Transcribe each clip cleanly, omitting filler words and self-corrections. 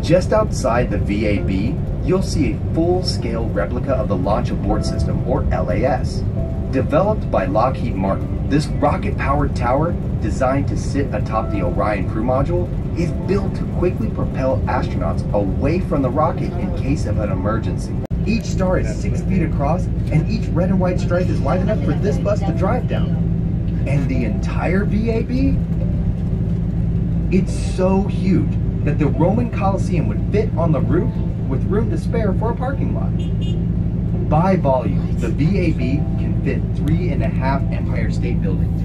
Just outside the VAB, you'll see a full-scale replica of the Launch Abort System, or LAS. Developed by Lockheed Martin, this rocket-powered tower, designed to sit atop the Orion crew module, is built to quickly propel astronauts away from the rocket in case of an emergency. Each star is 6 feet across, and each red and white stripe is wide enough for this bus to drive down. And the entire VAB? It's so huge that the Roman Colosseum would fit on the roof with room to spare for a parking lot. By volume, the VAB can fit 3.5 Empire State Buildings.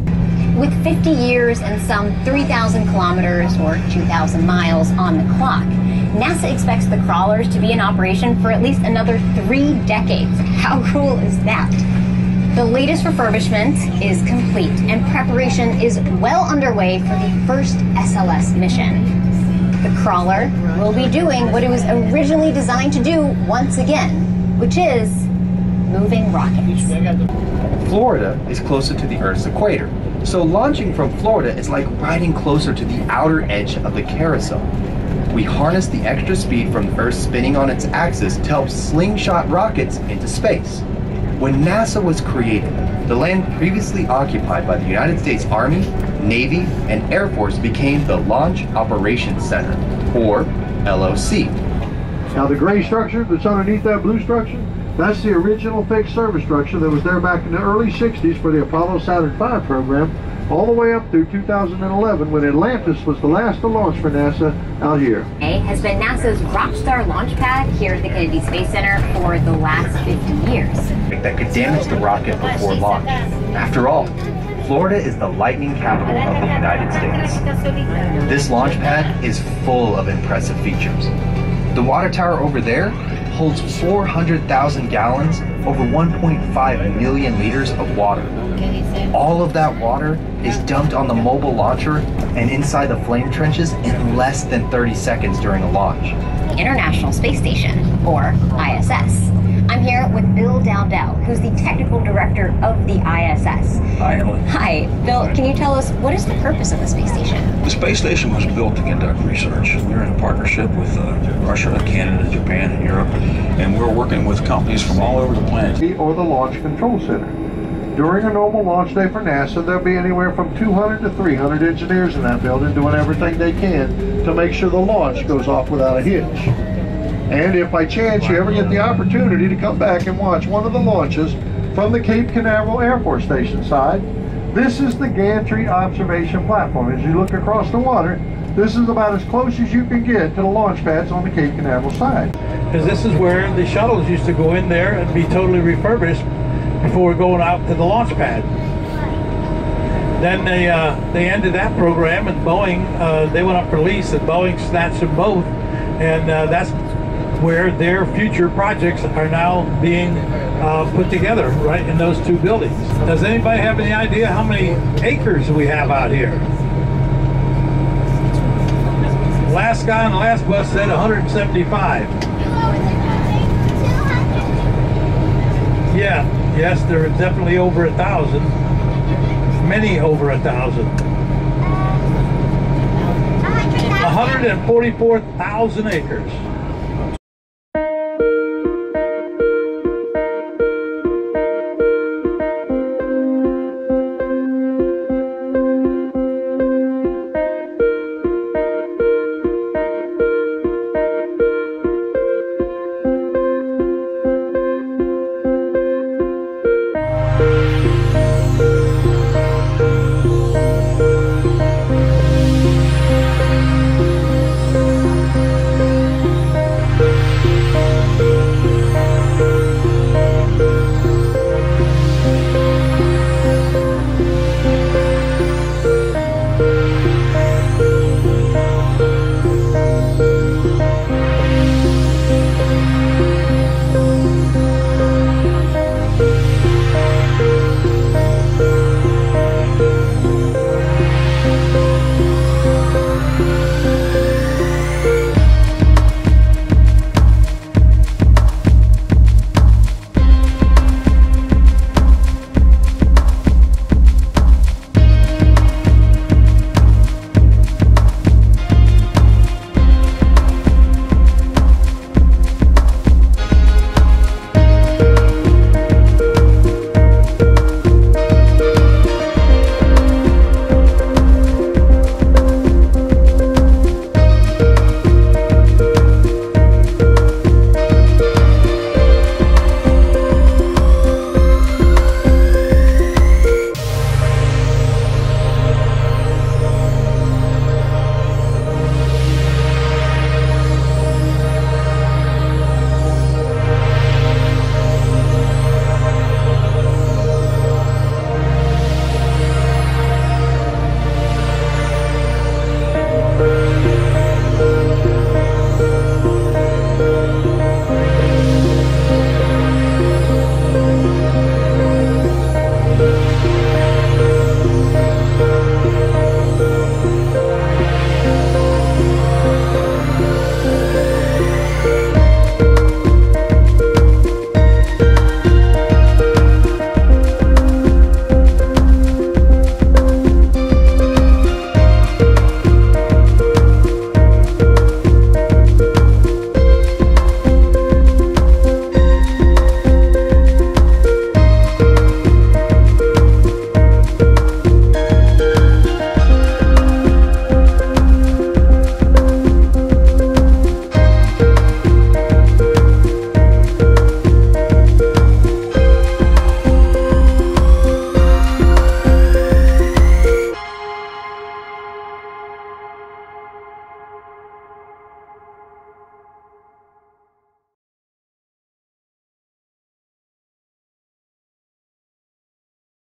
With 50 years and some 3,000 kilometers or 2,000 miles on the clock, NASA expects the crawlers to be in operation for at least another 3 decades. How cool is that? The latest refurbishment is complete, and preparation is well underway for the first SLS mission. The crawler will be doing what it was originally designed to do once again, which is moving rockets. Florida is closer to the Earth's equator, so launching from Florida is like riding closer to the outer edge of the carousel. We harness the extra speed from Earth spinning on its axis to help slingshot rockets into space. When NASA was created, the land previously occupied by the United States Army, Navy, and Air Force became the Launch Operations Center, or LOC. Now the gray structure that's underneath that blue structure, that's the original fixed service structure that was there back in the early 60s for the Apollo Saturn V program, all the way up through 2011 when Atlantis was the last to launch for NASA out here. Has been NASA's Rockstar launch pad here at the Kennedy Space Center for the last 50 years. That could damage the rocket before launch. After all, Florida is the lightning capital of the United States. This launch pad is full of impressive features. The water tower over there holds 400,000 gallons, over 1.5 million liters of water. All of that water is dumped on the mobile launcher and inside the flame trenches in less than 30 seconds during a launch. International Space Station, or ISS. I'm here with Bill Dowdell, who's the technical director of the ISS. Hi, Emily. Hi, Bill, can you tell us what is the purpose of the space station? The space station was built to conduct research. We're in a partnership with Russia, Canada, Japan, and Europe, and we're working with companies from all over the planet. Or the Launch Control Center. During a normal launch day for NASA, there'll be anywhere from 200 to 300 engineers in that building doing everything they can to make sure the launch goes off without a hitch. And if by chance you ever get the opportunity to come back and watch one of the launches from the Cape Canaveral Air Force Station side, this is the gantry observation platform. As you look across the water, this is about as close as you can get to the launch pads on the Cape Canaveral side. Because this is where the shuttles used to go in there and be totally refurbished before going out to the launch pad. Then they ended that program, and Boeing, they went up for lease, and Boeing snatched them both, and that's where their future projects are now being put together, right in those two buildings. Does anybody have any idea how many acres we have out here? Last guy on the last bus said 175. Yeah, yes, there are definitely over 1,000. Many over 1,000. 144,000 acres.